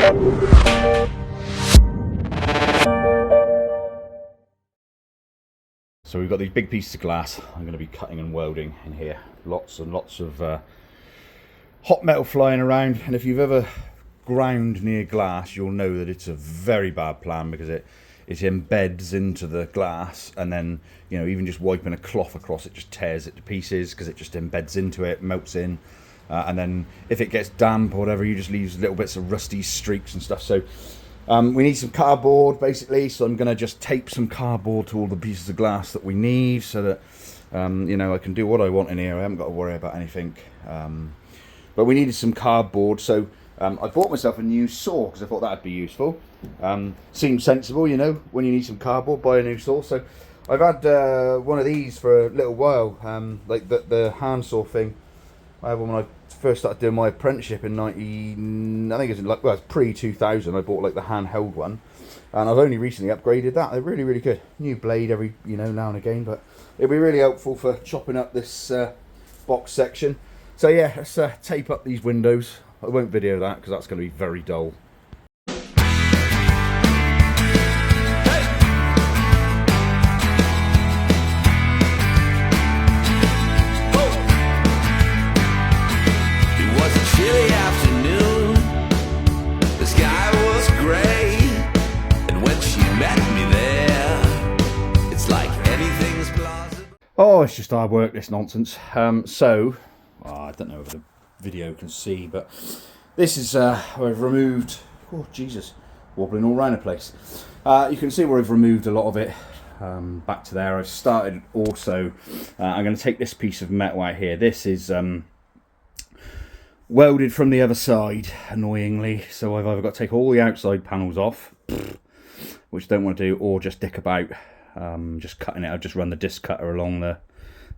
So we've got these big pieces of glass. I'm going to be cutting and welding in here. Lots and lots of hot metal flying around, and if you've ever ground near glass, you'll know that it's a very bad plan, because it embeds into the glass, and then, you know, even just wiping a cloth across it just tears it to pieces, because it just embeds into it, melts in, and then if it gets damp or whatever, you just leaves little bits of rusty streaks and stuff. So we need some cardboard basically, so I'm going to just tape some cardboard to all the pieces of glass that we need, so that you know, I can do what I want in here. I haven't got to worry about anything. But we needed some cardboard, so I bought myself a new saw because I thought that'd be useful. Seems sensible, you know, when you need some cardboard, buy a new saw. So I've had one of these for a little while, like the hand saw thing. I had one when I first started doing my apprenticeship in I think it was like, well, it's pre-2000. I bought like the handheld one, and I've only recently upgraded that. They're really, really good. New blade every, you know, now and again, but it'll be really helpful for chopping up this box section. So yeah, let's tape up these windows. I won't video that because that's going to be very dull. Oh, it's just hard work, this nonsense. I don't know if the video can see, but this is where I've removed, oh Jesus, wobbling all around the place. You can see where I've removed a lot of it back to there. I've started also, I'm going to take this piece of metal out here. This is welded from the other side, annoyingly, so I've either got to take all the outside panels off, which I don't want to do, or just dick about. Just cutting it. I've just run the disc cutter along the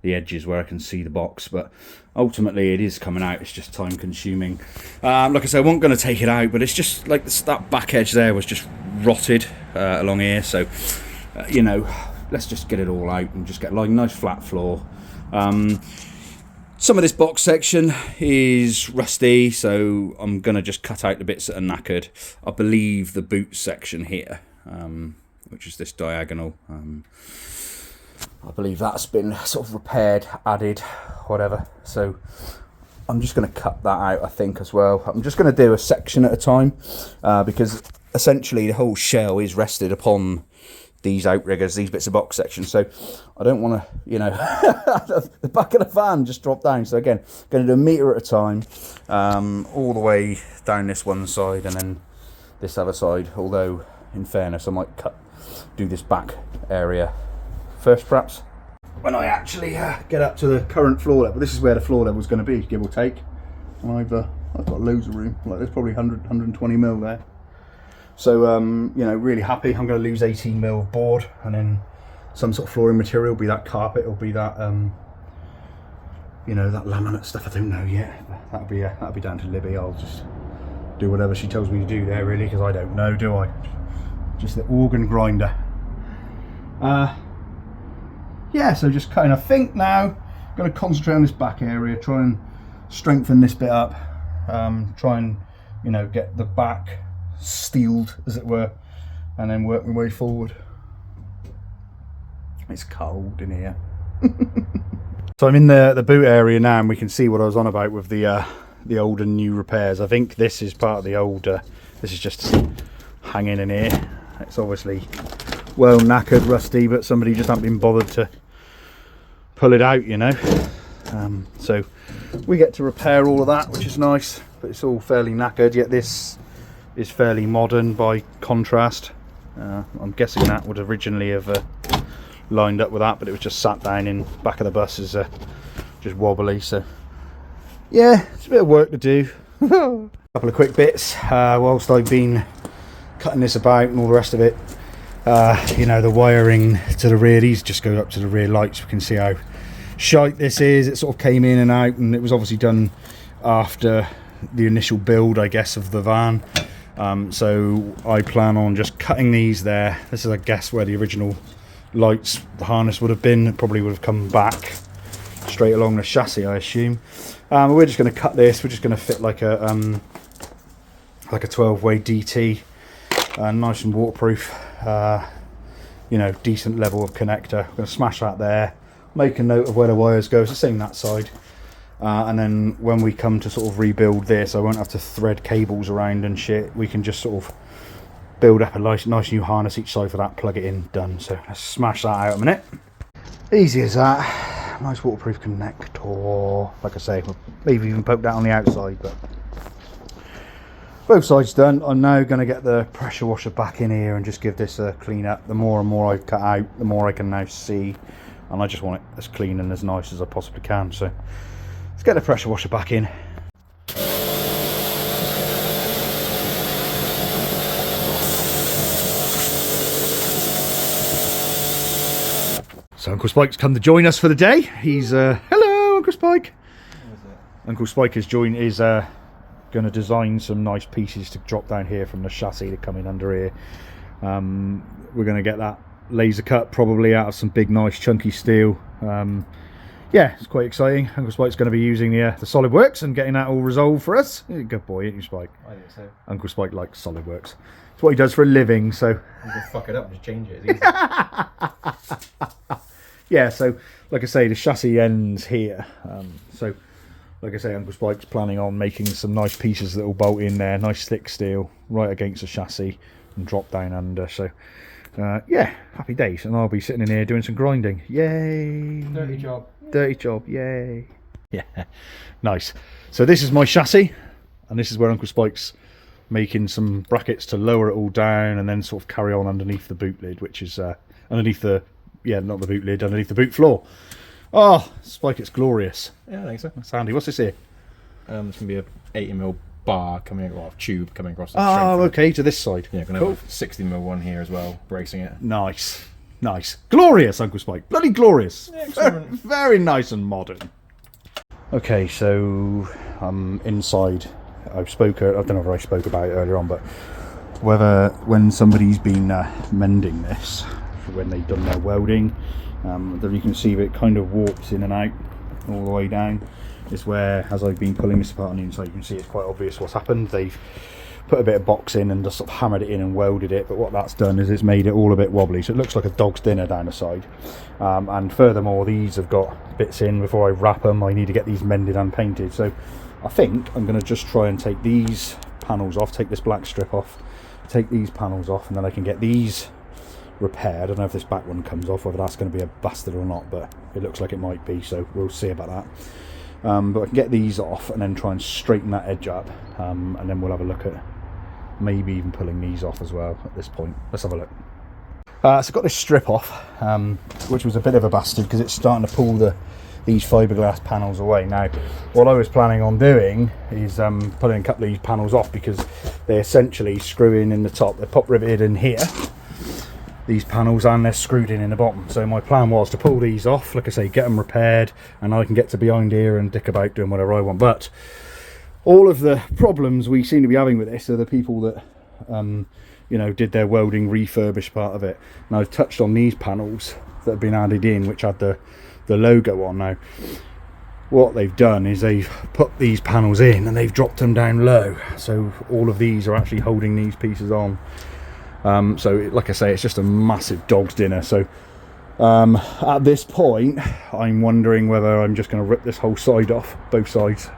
edges where I can see the box, but ultimately it is coming out. It's just time consuming. Like I said, I wasn't going to take it out, but it's just like that back edge there was just rotted along here, so you know, let's just get it all out and just get like a nice flat floor. Some of this box section is rusty, so I'm going to just cut out the bits that are knackered. I believe the boot section here, which is this diagonal, I believe that's been sort of repaired, added, whatever. So I'm just going to cut that out, I think, as well. I'm just going to do a section at a time, because essentially the whole shell is rested upon these outriggers, these bits of box section. So I don't want to, you know, the back of the van just dropped down. So again, going to do a metre at a time, all the way down this one side and then this other side. Although, in fairness, I might do this back area first, perhaps, when I actually get up to the current floor level. This is where the floor level is going to be, give or take. And I've got loads of room. Like, there's probably 120 mil there. So you know, really happy. I'm going to lose 18 mil of board, and then some sort of flooring material. Be that carpet, or be that you know, that laminate stuff. I don't know yet. That'll be down to Libby. I'll just do whatever she tells me to do there, really, because I don't know, do I? Just the organ grinder. Yeah, so just cutting. I think now I'm going to concentrate on this back area, try and strengthen this bit up, try and, you know, get the back steeled, as it were, and then work my way forward. It's cold in here. So I'm in the boot area now, and we can see what I was on about with the old and new repairs. I think this is part of the old, this is just hanging in here. It's obviously well knackered, rusty, but somebody just hasn't been bothered to pull it out, you know. So we get to repair all of that, which is nice, but it's all fairly knackered. Yet this is fairly modern by contrast. I'm guessing that would originally have lined up with that, but it was just sat down in back of the bus as just wobbly. So yeah, it's a bit of work to do. A couple of quick bits whilst I've been cutting this about and all the rest of it. You know, the wiring to the rear, these just go up to the rear lights. We can see how shite this is. It sort of came in and out, and it was obviously done after the initial build, I guess, of the van. So I plan on just cutting these there. This is, I guess, where the original lights, the harness would have been. It probably would have come back straight along the chassis, I assume. We're just going to cut this. We're just going to fit like a like a 12-way DT, nice and waterproof, you know, decent level of connector. I'm going to smash that there, make a note of where the wires go. It's the same that side. And then when we come to sort of rebuild this, I won't have to thread cables around and shit. We can just sort of build up a nice new harness each side for that, plug it in, done. So let's smash that out a minute. Easy as that. Nice waterproof connector. Like I say, maybe even poke that on the outside, but both sides done. I'm now going to get the pressure washer back in here and just give this a clean up. The more and more I cut out, the more I can now see, and I just want it as clean and as nice as I possibly can. So let's get the pressure washer back in. So Uncle Spike's come to join us for the day. He's hello, Uncle Spike. Uncle Spike is going to design some nice pieces to drop down here from the chassis to come in under here. We're going to get that laser cut probably out of some big nice chunky steel. Yeah, it's quite exciting. Uncle Spike's going to be using the SolidWorks and getting that all resolved for us. You're a good boy, ain't you, Spike? I think so. Uncle Spike likes SolidWorks. It's what he does for a living, so... You can fuck it up and just change it. It's easy. Yeah, so, like I say, the chassis ends here. So, like I say, Uncle Spike's planning on making some nice pieces that will bolt in there. Nice thick steel, right against the chassis, and drop down under. So, yeah, happy days. And I'll be sitting in here doing some grinding. Yay! Dirty job. Dirty job, yay. Yeah, nice. So this is my chassis, and this is where Uncle Spike's making some brackets to lower it all down and then sort of carry on underneath the boot lid, which is underneath the, yeah, not the boot lid, underneath the boot floor. Oh, Spike, it's glorious. Yeah, I think so. That's handy. What's this here? It's going to be a 80mm bar coming, well, tube coming across the Oh, okay, to this side. Yeah, going to have a 60mm one here as well, bracing it. Nice. Nice. Glorious, Uncle Spike. Bloody glorious. Yeah, excellent. Very nice and modern. Okay, so inside. I don't know if I spoke about it earlier on, but when somebody's been mending this, when they've done their welding, then you can see that it kind of warps in and out all the way down. Is where, as I've been pulling this apart on the inside, you can see it's quite obvious what's happened. They've put a bit of box in and just sort of hammered it in and welded it, but what that's done is it's made it all a bit wobbly, so it looks like a dog's dinner down the side. And furthermore, these have got bits in. Before I wrap them, I need to get these mended and painted. So I think I'm going to just try and take these panels off, take this black strip off, take these panels off, and then I can get these repaired. I don't know if this back one comes off, whether that's going to be a bastard or not, but it looks like it might be, so we'll see about that. But I can get these off and then try and straighten that edge up, and then we'll have a look at maybe even pulling these off as well at this point. Let's have a look. So I've got this strip off, which was a bit of a bastard because it's starting to pull these fiberglass panels away. Now, what I was planning on doing is pulling a couple of these panels off because they essentially screw in the top. They're pop riveted in here, these panels, and they're screwed in the bottom. So my plan was to pull these off, like I say, get them repaired, and I can get to behind here and dick about doing whatever I want. But all of the problems we seem to be having with this are the people that you know, did their welding refurbish part of it. And I've touched on these panels that have been added in, which had the logo on. Now what they've done is they've put these panels in and they've dropped them down low, so all of these are actually holding these pieces on. So like I say, it's just a massive dog's dinner. So at this point I'm wondering whether I'm just going to rip this whole side off, both sides,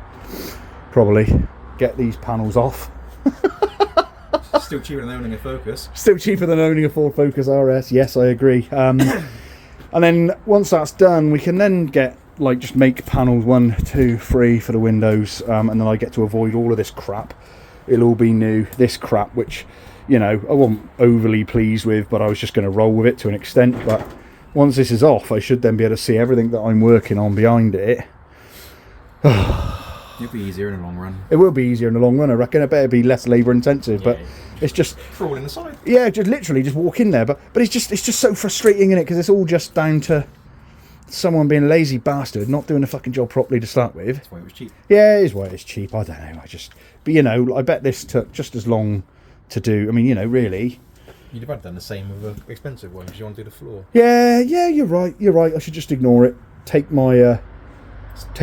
probably get these panels off. Still cheaper than owning a Focus. Still cheaper than owning a Ford Focus RS, yes, I agree. And then once that's done, we can then get, like, just make panels 1, 2, 3 for the windows, and then I get to avoid all of this crap. It'll all be new, this crap, which, you know, I wasn't overly pleased with, but I was just going to roll with it to an extent. But once this is off, I should then be able to see everything that I'm working on behind it. It'll be easier in the long run. It will be easier in the long run, I reckon. It better be less labour intensive, but it's just crawl in the side. Yeah, just literally just walk in there. But it's just so frustrating, innit? Because it's all just down to someone being a lazy bastard, not doing the fucking job properly to start with. That's why it was cheap. Yeah, it is why it's cheap. I don't know. But you know, I bet this took just as long to do. I mean, you know, really. You'd have done the same with an expensive one because you want to do the floor. Yeah, you're right. You're right. I should just ignore it.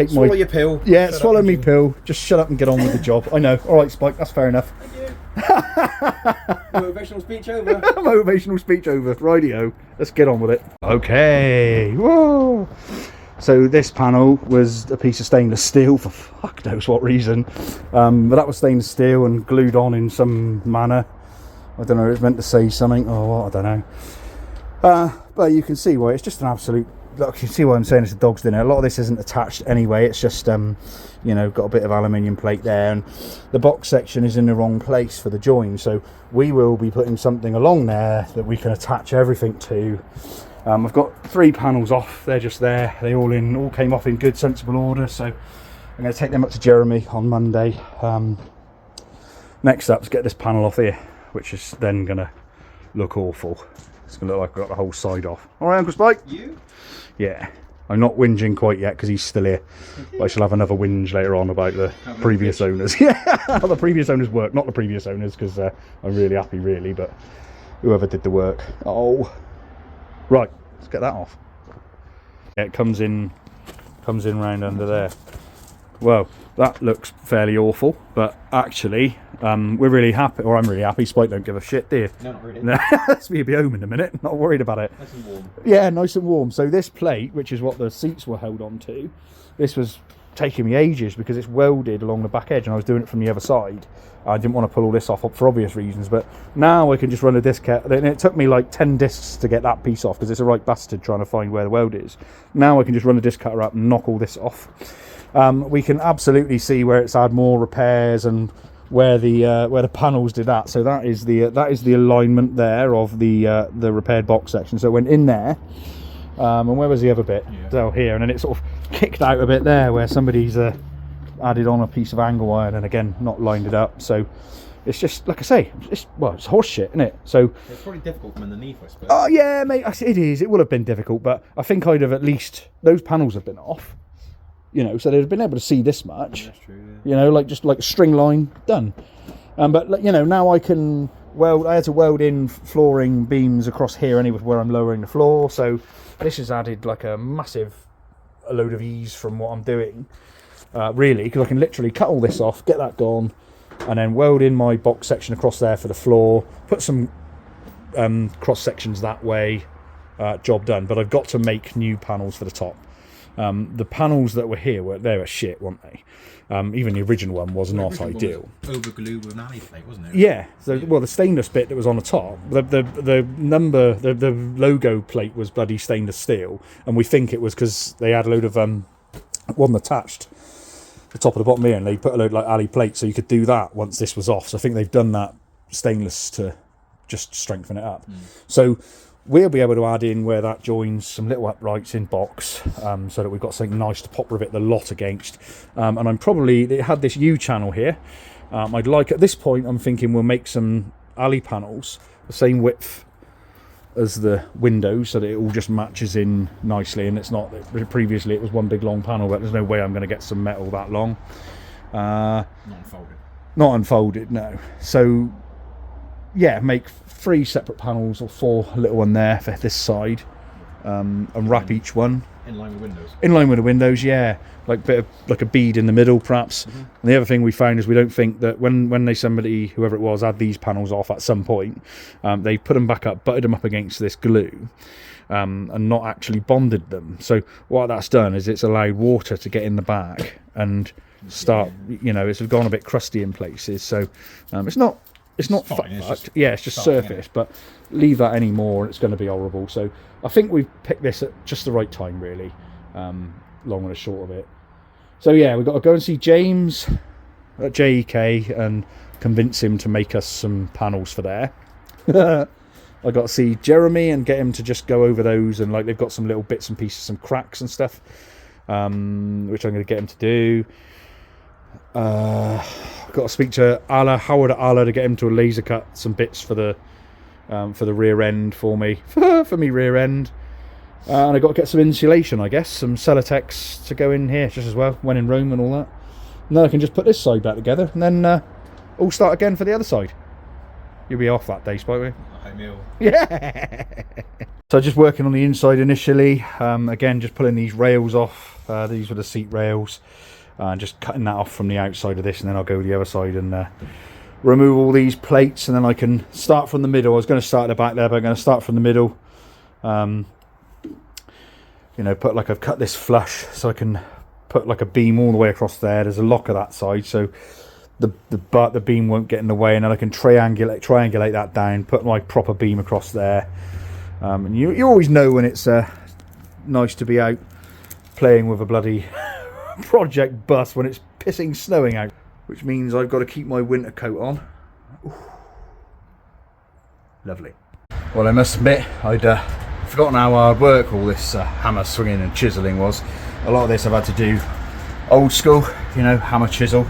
Swallow your pill. Yeah, swallow me pill. Just shut up and get on with the job. I know. All right, Spike. That's fair enough. Thank you. Motivational speech over. Motivational speech over. Rightio. Let's get on with it. Okay. Whoa. So this panel was a piece of stainless steel for fuck knows what reason. But that was stainless steel and glued on in some manner. I don't know, it's meant to say something or what, I don't know. But you can see why it's just an absolute... Look, you can see why I'm saying it's a dog's dinner. A lot of this isn't attached anyway. It's just, you know, got a bit of aluminium plate there. And the box section is in the wrong place for the join. So we will be putting something along there that we can attach everything to. I've got 3 panels off. They're just there. They all came off in good, sensible order. So I'm going to take them up to Jeremy on Monday. Next up is get this panel off here, which is then going to look awful. It's going to look like I've got the whole side off. All right, Uncle Spike? You? Yeah. I'm not whinging quite yet because he's still here. But I shall have another whinge later on about the previous owners. Yeah, the previous owners' work. Not the previous owners, because I'm really happy, really, but whoever did the work. Oh. Right, let's get that off. Yeah, it comes in round under there. Well, that looks fairly awful, but actually, we're really happy, or I'm really happy. Spike don't give a shit, do you? No, not really. Let's be home in a minute. Not worried about it. Nice and warm. Yeah, nice and warm. So this plate, which is what the seats were held onto, this was taking me ages because it's welded along the back edge, and I was doing it from the other side. I didn't want to pull all this off for obvious reasons, but now I can just run a disc out. And it took me like 10 discs to get that piece off because it's a right bastard trying to find where the weld is. Now I can just run a disc cutter up and knock all this off. We can absolutely see where it's had more repairs and where the panels did that. So that is the alignment there of the repaired box section. So it went in there, and where was the other bit? Yeah. So here, and then it sort of kicked out a bit there where somebody's added on a piece of angle iron and again not lined it up. So it's just like I say, it's horse shit, isn't it? So it's probably difficult from underneath, I suppose. Oh yeah, mate, it is. It would have been difficult, but I think I'd have at least those panels have been off. You know, so they'd have been able to see this much. That's true, yeah. You know, like just like a string line done. But you know, now I can weld. I had to weld in flooring beams across here anyway, where I'm lowering the floor. So this has added like a load of ease from what I'm doing. Really, because I can literally cut all this off, get that gone, and then weld in my box section across there for the floor. Put some cross sections that way. Job done. But I've got to make new panels for the top. The panels that were here they were shit, weren't they? Even the original one was not ideal. Over glue with an alley plate, wasn't it? Yeah. So, well, the stainless bit that was on the top, the logo plate was bloody stainless steel, and we think it was because they had a load of wasn't attached the top of the bottom here, and they put a load like alley plate, so you could do that once this was off. So I think they've done that stainless to just strengthen it up. So we'll be able to add in where that joins some little uprights in box, so that we've got something nice to pop rivet the lot against. And it had this U channel here. I'd like, at this point, I'm thinking we'll make some alley panels, the same width as the windows, so that it all just matches in nicely. And it's not, previously it was one big long panel, but there's no way I'm going to get some metal that long. Not unfolded. Not unfolded, no. So yeah, make 3 separate panels or 4, a little one there for this side, and wrap each one in line with windows. In line with the windows, yeah, like a bead in the middle, perhaps. And the other thing we found is we don't think that when whoever it was, had these panels off at some point, they put them back up, butted them up against this glue, and not actually bonded them. So what that's done is it's allowed water to get in the back and start. You know, it's gone a bit crusty in places. So it's not fucked. Yeah, it's just surface, but leave that anymore and it's going to be horrible. So I think we've picked this at just the right time, really, long and the short of it. So yeah, we've got to go and see James at JEK and convince him to make us some panels for there. I got to see Jeremy and get him to just go over those, and like they've got some little bits and pieces, some cracks and stuff, which I'm going to get him to do. I've got to speak to Howard at Allah to get him to laser cut some bits for the rear end for me, for me rear end. And I got to get some insulation, I guess, some Celotex to go in here just as well, when in Rome and all that. And then I can just put this side back together, and then all start again for the other side. You'll be off that day, Spike, will you? I will. Yeah. So just working on the inside initially. Again, just pulling these rails off. These were the seat rails. And just cutting that off from the outside of this, and then I'll go to the other side and remove all these plates, and then I can start from the middle. I was going to start at the back there, but I'm going to start from the middle. You know, put like, I've cut this flush so I can put like a beam all the way across there. There's a locker that side, so the beam won't get in the way, and then I can triangulate that down, put my proper beam across there. And you always know when it's nice to be out playing with a bloody project bus when it's pissing snowing out, which means I've got to keep my winter coat on. Ooh. Lovely. Well, I must admit, I'd forgotten how hard work all this hammer swinging and chiseling was. A lot of this I've had to do old school, you know, hammer chisel.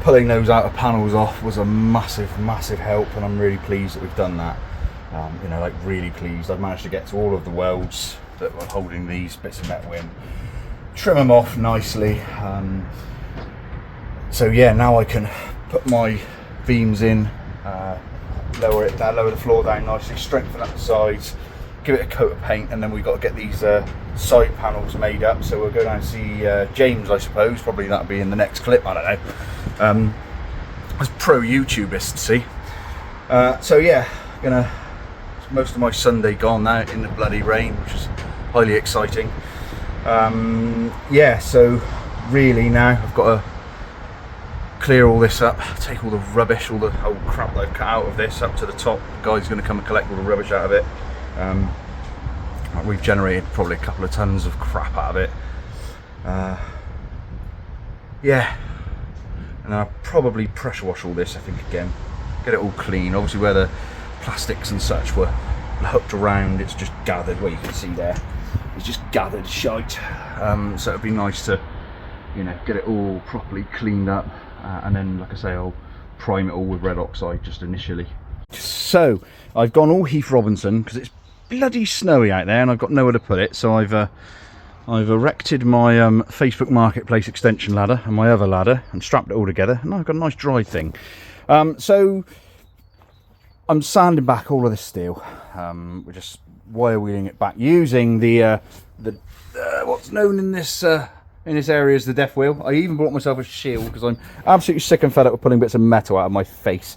Pulling those outer panels off was a massive help, and I'm really pleased that we've done that. You know, like really pleased. I've managed to get to all of the welds that were holding these bits of metal in, trim them off nicely. So yeah, now I can put my beams in, lower it down, lower the floor down nicely, strengthen up the sides, give it a coat of paint, and then we've got to get these side panels made up. So we'll go down and see James, I suppose. Probably that'll be in the next clip, I don't know. As pro YouTubers to see. So yeah, most of my Sunday gone now in the bloody rain, which is highly exciting. Yeah, so really now I've got to clear all this up, take all the rubbish, all the old crap that I've cut out of this up to the top. The guy's going to come and collect all the rubbish out of it. We've generated probably a couple of tons of crap out of it. Yeah, and I'll probably pressure wash all this, I think, again, get it all clean. Obviously where the plastics and such were hooked around, it's just gathered, what you can see there, it's just gathered shite. So it'd be nice to, you know, get it all properly cleaned up, and then, like I say, I'll prime it all with red oxide just initially. So I've gone all Heath Robinson because it's bloody snowy out there and I've got nowhere to put it, so I've erected my Facebook Marketplace extension ladder and my other ladder and strapped it all together, and I've got a nice dry thing. So I'm sanding back all of this steel. We're just wire wheeling it back using the what's known in this area as the death wheel. I even bought myself a shield because I'm absolutely sick and fed up with pulling bits of metal out of my face.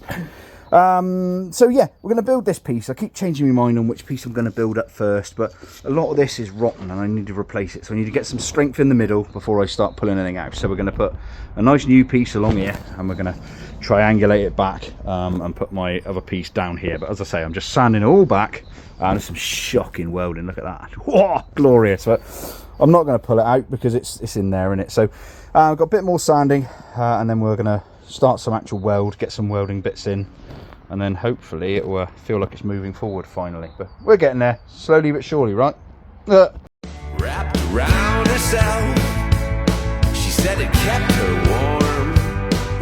So yeah, we're going to build this piece. I keep changing my mind on which piece I'm going to build up first, but a lot of this is rotten and I need to replace it, so I need to get some strength in the middle before I start pulling anything out. So we're going to put a nice new piece along here and we're going to triangulate it back, and put my other piece down here. But as I say, I'm just sanding it all back, and there's some shocking welding, look at that. Whoa, glorious. But I'm not going to pull it out because it's in there, innit? So I've got a bit more sanding, and then we're going to start some actual weld, get some welding bits in, and then hopefully it will feel like it's moving forward finally. But we're getting there, slowly but surely, right? Wrapped around herself, she said it kept her warm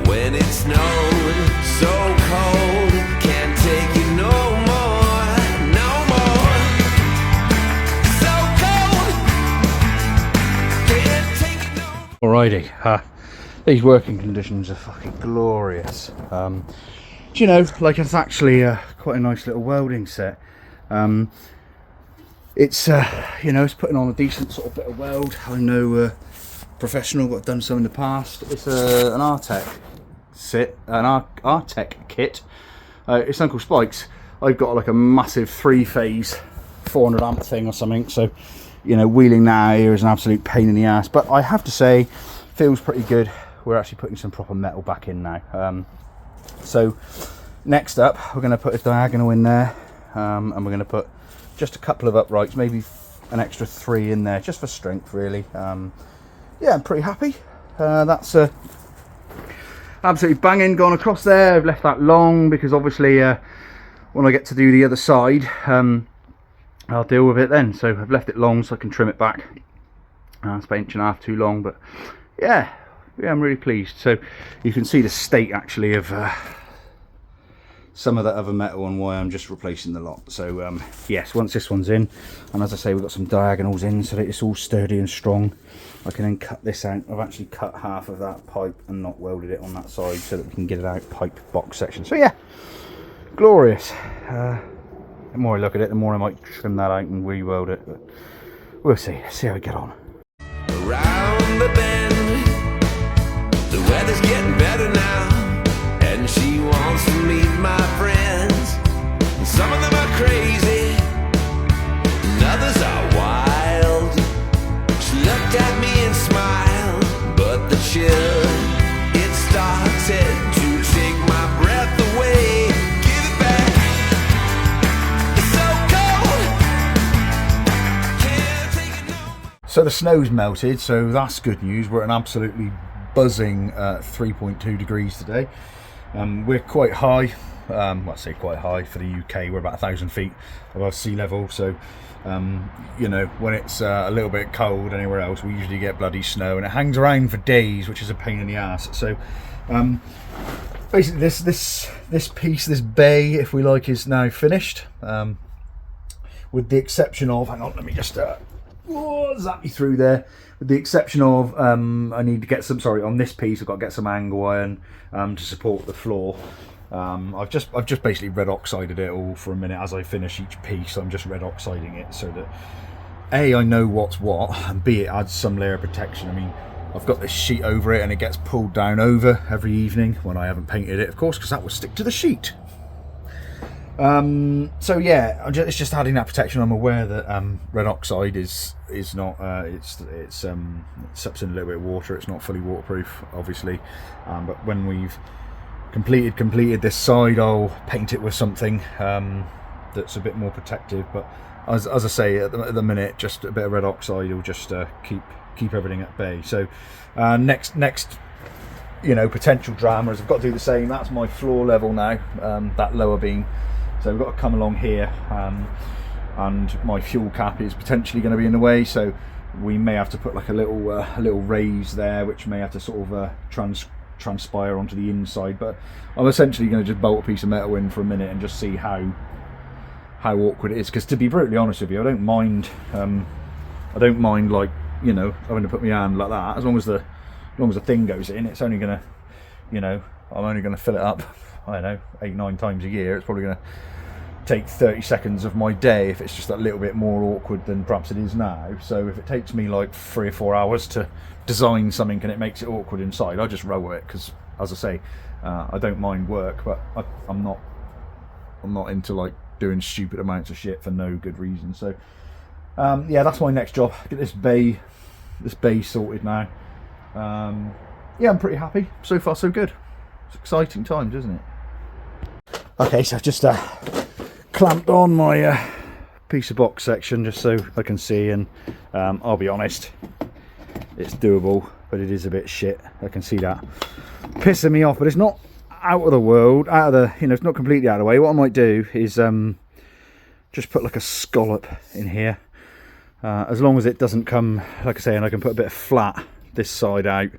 when it snowed so cold, can't take it no more, no more. So cold, can't take it no more. Alrighty, these working conditions are fucking glorious. Do you know, like, it's actually quite a nice little welding set. It's you know, it's putting on a decent sort of bit of weld. I know professional, but I've done so in the past. It's an Artec kit. It's Uncle Spike's. I've got like a massive 3-phase 400 amp thing or something, so you know, wheeling that here is an absolute pain in the ass, but I have to say feels pretty good. We're actually putting some proper metal back in now. So next up, we're going to put a diagonal in there, and we're going to put just a couple of uprights, maybe an extra 3 in there, just for strength, really. Yeah, I'm pretty happy. That's absolutely banging gone across there. I've left that long because obviously when I get to do the other side, I'll deal with it then. So I've left it long so I can trim it back. It's about 1.5 inches too long, but yeah, I'm really pleased. So you can see the state actually of some of that other metal and why I'm just replacing the lot. So yes, once this one's in, and as I say, we've got some diagonals in so that it's all sturdy and strong, I can then cut this out. I've actually cut half of that pipe and not welded it on that side so that we can get it out pipe box section. So yeah, glorious. The more I look at it, the more I might trim that out and re-weld it, but we'll see how we get on. Around the bend, the weather's getting better now, and she wants to meet my friends. And some of them are crazy, and others are wild. She looked at me and smiled, but the chill, it started to take my breath away. Give it back, it's so cold, can't take it no more. So the snow's melted, so that's good news. We're at an absolutely buzzing 3.2 degrees today. We're quite high, well, I say quite high for the UK. We're about 1,000 feet above sea level, so you know, when it's a little bit cold anywhere else, we usually get bloody snow, and it hangs around for days, which is a pain in the ass. So basically this piece, this bay, if we like, is now finished, with the exception of, hang on, let me just zap me through there. With the exception of I need to get some, sorry, on this piece I've got to get some angle iron to support the floor. I've just basically red oxided it all for a minute as I finish each piece. I'm just red oxiding it so that A, I know what's what, and B, it adds some layer of protection. I mean, I've got this sheet over it and it gets pulled down over every evening when I haven't painted it, of course, because that will stick to the sheet. So yeah, it's just adding that protection. I'm aware that red oxide is not it's sups in a little bit of water. It's not fully waterproof, obviously, but when we've completed this side, I'll paint it with something that's a bit more protective. But as I say, at the minute, just a bit of red oxide will just keep everything at bay. So next you know, potential drama is I've got to do the same. That's my floor level now, that lower beam. So we've got to come along here, and my fuel cap is potentially going to be in the way, so we may have to put like a little raise there, which may have to sort of transpire onto the inside. But I'm essentially going to just bolt a piece of metal in for a minute and just see how awkward it is. Because to be brutally honest with you, I don't mind like, you know, having to put my hand like that. As long as the thing goes in, it's only going to, you know, I'm only going to fill it up, I don't know, 8-9 times a year. It's probably going to take 30 seconds of my day if it's just a little bit more awkward than perhaps it is now. So if it takes me like 3 or 4 hours to design something and it makes it awkward inside, I just roll it, because as I say, I don't mind work, but I'm not into like doing stupid amounts of shit for no good reason. So yeah, that's my next job. Get this bay sorted now. Yeah, I'm pretty happy. So far so good. It's exciting times, isn't it? Okay, so I've just clamped on my piece of box section just so I can see, and I'll be honest, it's doable, but it is a bit shit. I can see that pissing me off, but it's not out of the world, you know, it's not completely out of the way. What I might do is just put like a scallop in here, as long as it doesn't come, like I say, and I can put a bit of flat this side out.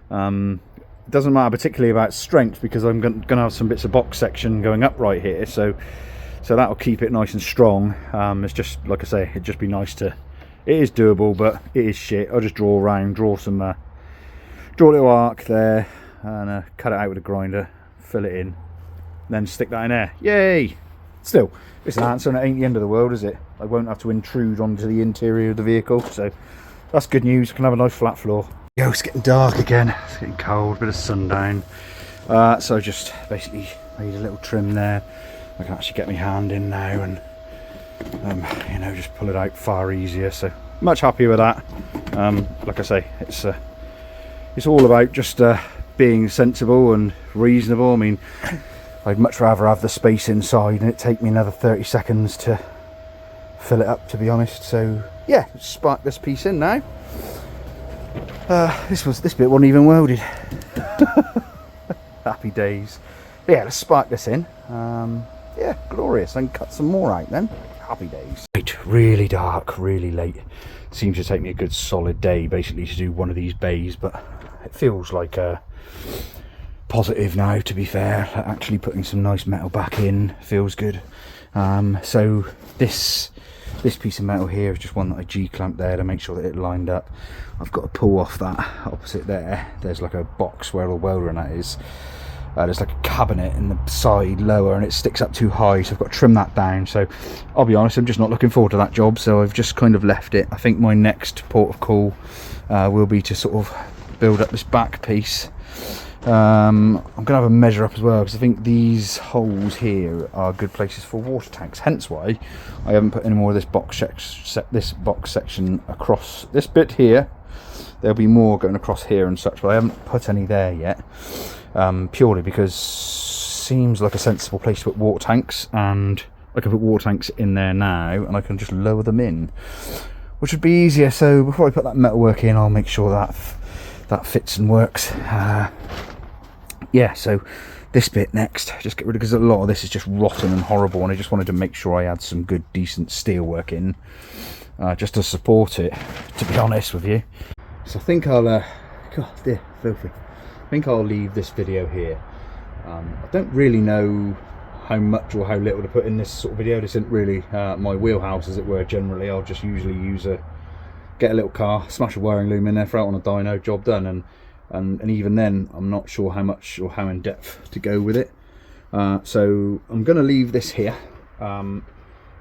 It doesn't matter particularly about strength, because I'm going to have some bits of box section going up right here, so that'll keep it nice and strong. It's just, like I say, it'd just be nice to, it is doable, but it is shit. I'll just draw around, draw a little arc there, and cut it out with a grinder, fill it in, then stick that in there. Yay! Still, it's an answer, and it ain't the end of the world, is it? I won't have to intrude onto the interior of the vehicle, so that's good news. I can have a nice flat floor. Yo, it's getting dark again, it's getting cold, bit of sundown. So I just basically made a little trim there. I can actually get my hand in now and you know, just pull it out far easier, so much happier with that. Like I say, it's all about just being sensible and reasonable. I mean, I'd much rather have the space inside and it take me another 30 seconds to fill it up, to be honest. So yeah, let's spark this piece in now. This bit wasn't even welded. Happy days. But yeah, let's spark this in. Yeah, glorious. And cut some more out then. Happy days. Right, really dark, really late. Seems to take me a good solid day basically to do one of these bays, but it feels like a positive now, to be fair. Actually putting some nice metal back in feels good. So this piece of metal here is just one that I G-clamped there to make sure that it lined up. I've got to pull off that opposite there. There's like a box where the welder and that is. There's like a cabinet in the side lower and it sticks up too high, so I've got to trim that down. So I'll be honest, I'm just not looking forward to that job, so I've just kind of left it. I think my next port of call will be to sort of build up this back piece. I'm going to have a measure up as well, because I think these holes here are good places for water tanks, hence why I haven't put any more of this box section across this bit here. There'll be more going across here and such, but I haven't put any there yet, purely because seems like a sensible place to put water tanks, and I can put water tanks in there now and I can just lower them in, which would be easier. So before I put that metalwork in, I'll make sure that fits and works. Yeah, so this bit next, just get rid of, because a lot of this is just rotten and horrible, and I just wanted to make sure I had some good decent steel work in, just to support it, to be honest with you. So I think I'll God dear, filthy. I think I'll leave this video here. I don't really know how much or how little to put in this sort of video. This isn't really my wheelhouse, as it were. Generally I'll just usually get a little car, smash a wiring loom in there, throw it on a dyno, job done, and even then I'm not sure how much or how in depth to go with it. So I'm going to leave this here.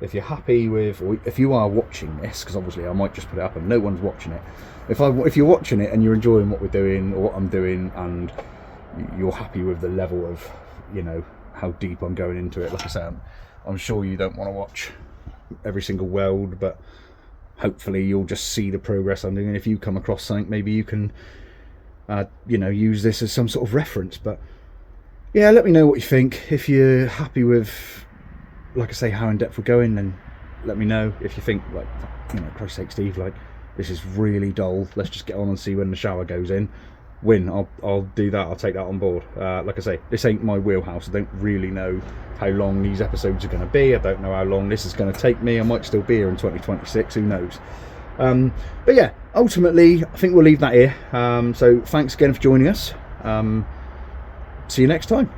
If you're happy with, or if you are watching this, because obviously I might just put it up and no one's watching it, if you're watching it and you're enjoying what we're doing or what I'm doing, and you're happy with the level of, you know, how deep I'm going into it, like I said, I'm sure you don't want to watch every single weld, but hopefully you'll just see the progress I'm doing, and if you come across something, maybe you can you know, use this as some sort of reference. But yeah, let me know what you think. If you're happy with, like I say, how in depth we're going, then let me know. If you think, like, you know, Christ's sake, Steve, like, this is really dull, let's just get on and see when the shower goes in, I'll do that. I'll take that on board. Like I say, this ain't my wheelhouse. I don't really know how long these episodes are going to be. I don't know how long this is going to take me. I might still be here in 2026, who knows. But yeah, ultimately I think we'll leave that here. So thanks again for joining us. See you next time.